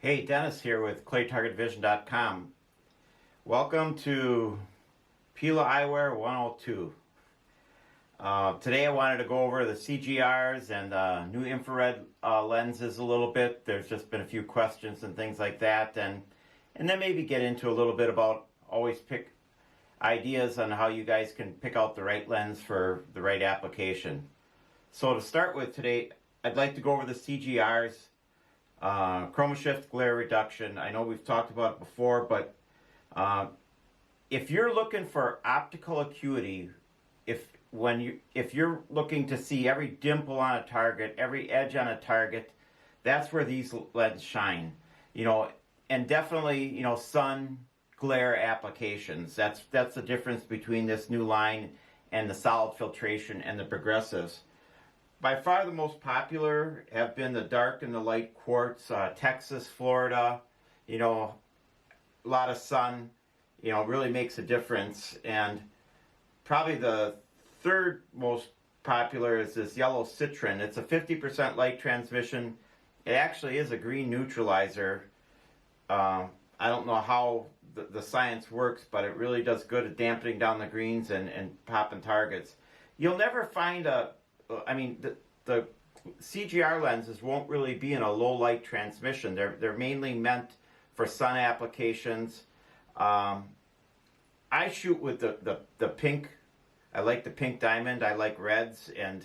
Hey, Dennis here with ClayTargetVision.com. Welcome to Pilla Eyewear 102. Today I wanted to go over the CGRs and new infrared lenses a little bit. There's just been a few questions and things like that, and then maybe get into a little bit about always pick ideas on how you guys can pick out the right lens for the right application. So to start with today, I'd like to go over the CGRs. Chroma shift glare reduction. I know we've talked about it before, but if you're looking for optical acuity, if you're looking to see every dimple on a target, every edge on a target, that's where these lenses shine. And definitely, sun glare applications. That's the difference between this new line and the solid filtration and the progressives. By far the most popular have been the dark and the light quartz, Texas, Florida, a lot of sun, really makes a difference. And probably the third most popular is this yellow citron. It's a 50% light transmission. It actually is a green neutralizer. I don't know how the science works, but it really does good at dampening down the greens and popping targets. You'll never find the CGR lenses won't really be in a low light transmission. They're mainly meant for sun applications. I shoot with the pink. I like the pink diamond. I like reds, and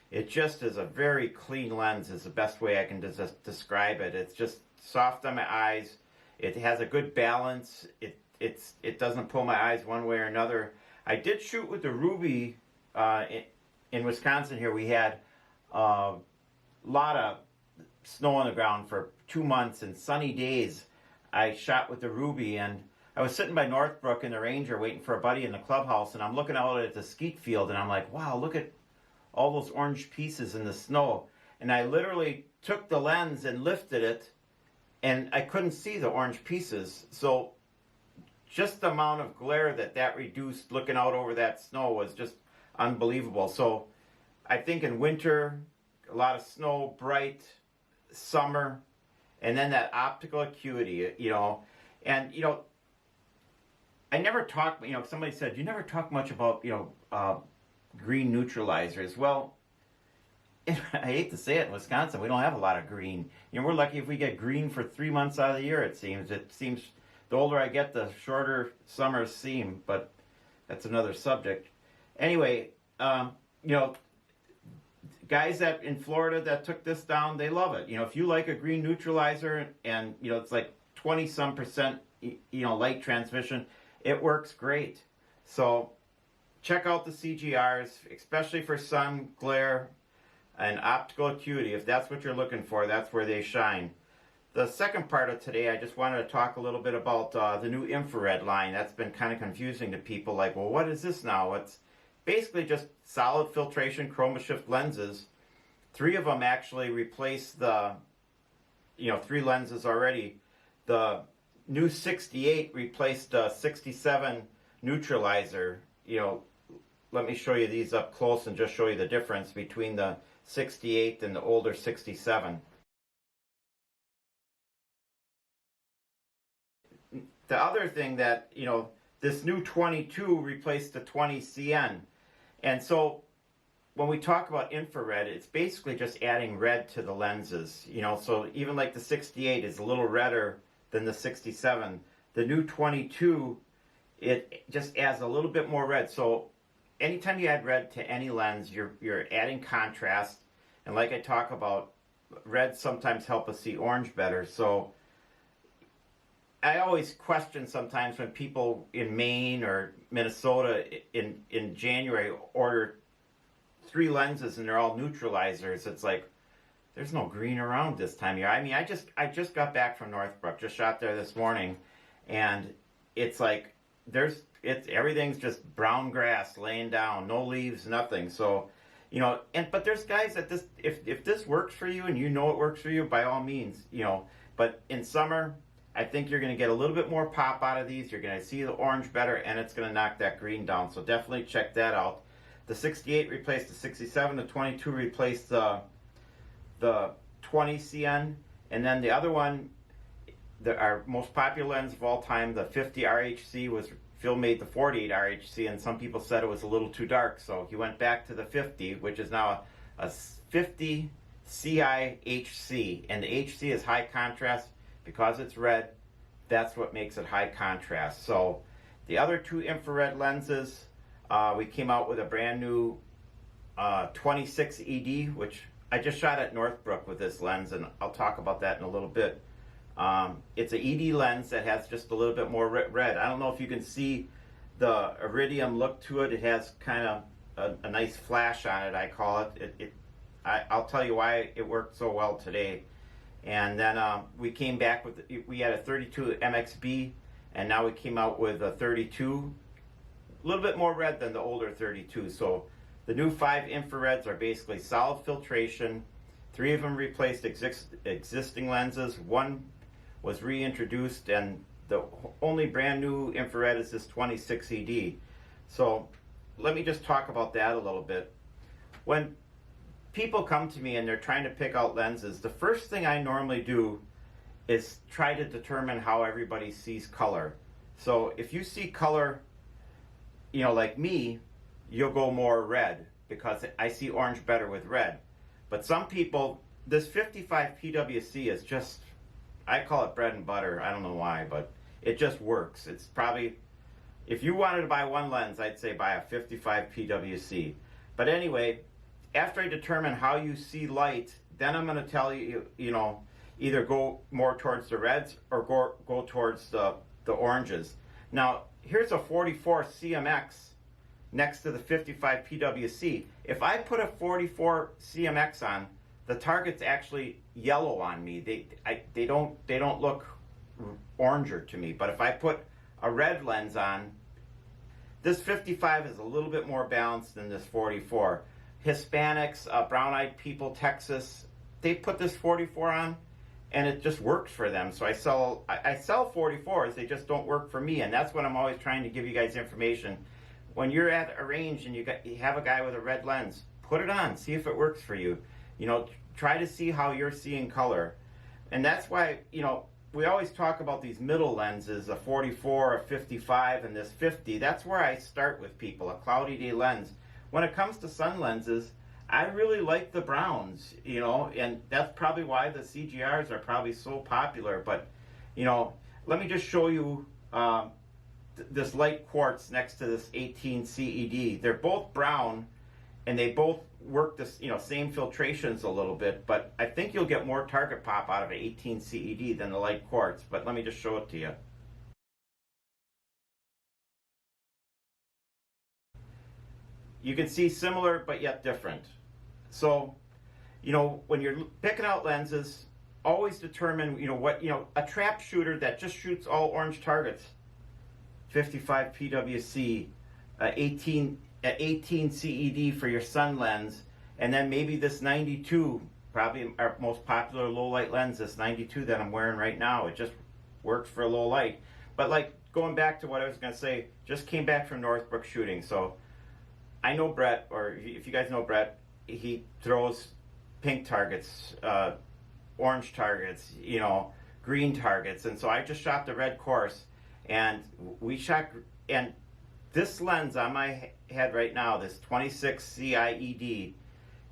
it just is a very clean lens is the best way I can describe it. It's just soft on my eyes. It has a good balance. It doesn't pull my eyes one way or another. I did shoot with the ruby in Wisconsin here. We had a lot of snow on the ground for 2 months and sunny days. I shot with the ruby, and I was sitting by Northbrook in the Ranger waiting for a buddy in the clubhouse, and I'm looking out at the skeet field, and I'm like, wow, look at all those orange pieces in the snow. And I literally took the lens and lifted it, and I couldn't see the orange pieces. So just the amount of glare that reduced looking out over that snow was just unbelievable. So I think in winter, a lot of snow, bright, summer, and then that optical acuity, and, I never talk, somebody said, you never talk much about, green neutralizers. Well, I hate to say it, in Wisconsin, we don't have a lot of green. We're lucky if we get green for 3 months out of the year, it seems. It seems the older I get, the shorter summers seem, but that's another subject. Anyway, guys that in Florida that took this down, they love it. If you like a green neutralizer and, it's like 20-some%, light transmission, it works great. So check out the CGRs, especially for sun glare and optical acuity. If that's what you're looking for, that's where they shine. The second part of today, I just wanted to talk a little bit about the new infrared line. That's been kind of confusing to people, like, well, what is this now? It's basically just solid filtration chroma shift lenses. 3 of them actually replace the, 3 lenses already. The new 68 replaced the 67 neutralizer. Let me show you these up close and just show you the difference between the 68 and the older 67. The other thing that, this new 22 replaced the 20 CN. And so when we talk about infrared, it's basically just adding red to the lenses. So even like the 68 is a little redder than the 67. The new 22, it just adds a little bit more red. So anytime you add red to any lens, you're adding contrast. And like I talk about, red sometimes help us see orange better. So I always question sometimes when people in Maine or Minnesota in January order 3 lenses and they're all neutralizers. It's like, there's no green around this time of year. I mean, I just got back from Northbrook, just shot there this morning, and it's like everything's just brown grass laying down, no leaves, nothing. So, but there's guys that if this works for you and it works for you, by all means, but in summer, I think you're going to get a little bit more pop out of these. You're going to see the orange better, and it's going to knock that green down. So definitely check that out. The 68 replaced the 67. The 22 replaced the 20 CN. And then the other one, our most popular lens of all time, the 50 RHC, was Phil made the 48 RHC, and some people said it was a little too dark, so he went back to the 50, which is now a 50 CIHC, and the HC is high contrast because it's red. That's what makes it high contrast. So the other two infrared lenses, we came out with a brand new 26 ED, which I just shot at Northbrook with this lens, and I'll talk about that in a little bit. It's an ED lens that has just a little bit more red. I don't know if you can see the iridium look to it. It has kind of a nice flash on it, I call it. I'll tell you why it worked so well today. And then we came back with, we had a 32 MXB, and now we came out with a 32, a little bit more red than the older 32. So the new 5 infrareds are basically solid filtration. 3 of them replaced existing lenses. 1 was reintroduced, and the only brand new infrared is this 26 ED. So let me just talk about that a little bit. When people come to me and they're trying to pick out lenses, the first thing I normally do is try to determine how everybody sees color. So if you see color, you know, like me, you'll go more red because I see orange better with red. But some people, this 55 PWC is just, I call it bread and butter. I don't know why, but it just works. It's probably, if you wanted to buy one lens, I'd say buy a 55 PWC. But anyway, after I determine how you see light, then I'm going to tell you, you know, either go more towards the reds or go towards the oranges. Now, here's a 44 CMX next to the 55 PWC. If I put a 44 CMX on, the target's actually yellow on me. They don't look oranger to me. But if I put a red lens on, this 55 is a little bit more balanced than this 44. Hispanics, brown-eyed people, Texas, they put this 44 on, and it just works for them. So I sell 44s, they just don't work for me, and that's what I'm always trying to give you guys information. When you're at a range and you have a guy with a red lens, put it on, see if it works for you. You know, try to see how you're seeing color. And that's why, you know, we always talk about these middle lenses, a 44, a 55, and this 50. That's where I start with people, a cloudy day lens. When it comes to sun lenses, I really like the browns, you know, and that's probably why the CGRs are probably so popular. But, you know, let me just show you this light quartz next to this 18 CED. They're both brown, and they both work this, you know, same filtrations a little bit, but I think you'll get more target pop out of an 18 CED than the light quartz. But let me just show it to you. You can see similar but yet different. So, you know, when you're picking out lenses, always determine, you know, what, you know, a trap shooter that just shoots all orange targets, 55 PWC, 18 CED for your sun lens, and then maybe this 92, probably our most popular low light lens, this 92 that I'm wearing right now. It just works for low light. But like going back to what I was going to say, just came back from Northbrook shooting, so I know Brett, or if you guys know Brett, he throws pink targets, orange targets, you know, green targets, and so I just shot the red course, and we shot, and this lens on my head right now, this 26 CIED,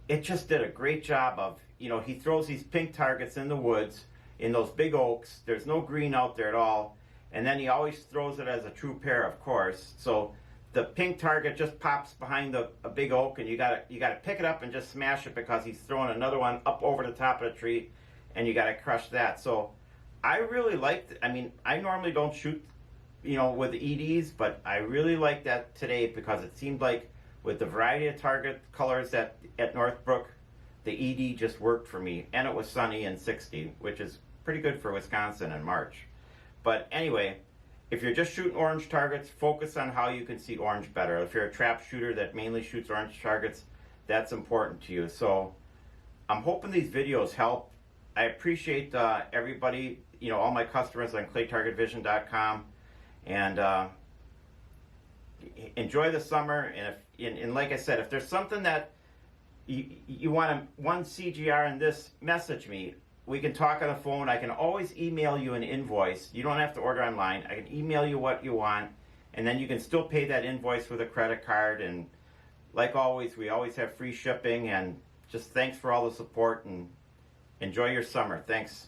it just did a great job of, you know, he throws these pink targets in the woods, in those big oaks, there's no green out there at all, and then he always throws it as a true pair, of course, so the pink target just pops behind a big oak, and you gotta pick it up and just smash it because he's throwing another one up over the top of the tree, and you gotta crush that. So I really liked it. I mean, I normally don't shoot, you know, with EDs, but I really liked that today because it seemed like with the variety of target colors at Northbrook, the ED just worked for me, and it was sunny and 60, which is pretty good for Wisconsin in March. But anyway, if you're just shooting orange targets, focus on how you can see orange better. If you're a trap shooter that mainly shoots orange targets, that's important to you. So I'm hoping these videos help. I appreciate everybody, you know, all my customers on claytargetvision.com, and enjoy the summer. And like I said, if there's something that you want one CGR in this, message me. we can talk on the phone. I can always email you an invoice. You don't have to order online. I can email you what you want, and then you can still pay that invoice with a credit card. And like always, we always have free shipping. And just thanks for all the support, and enjoy your summer. Thanks.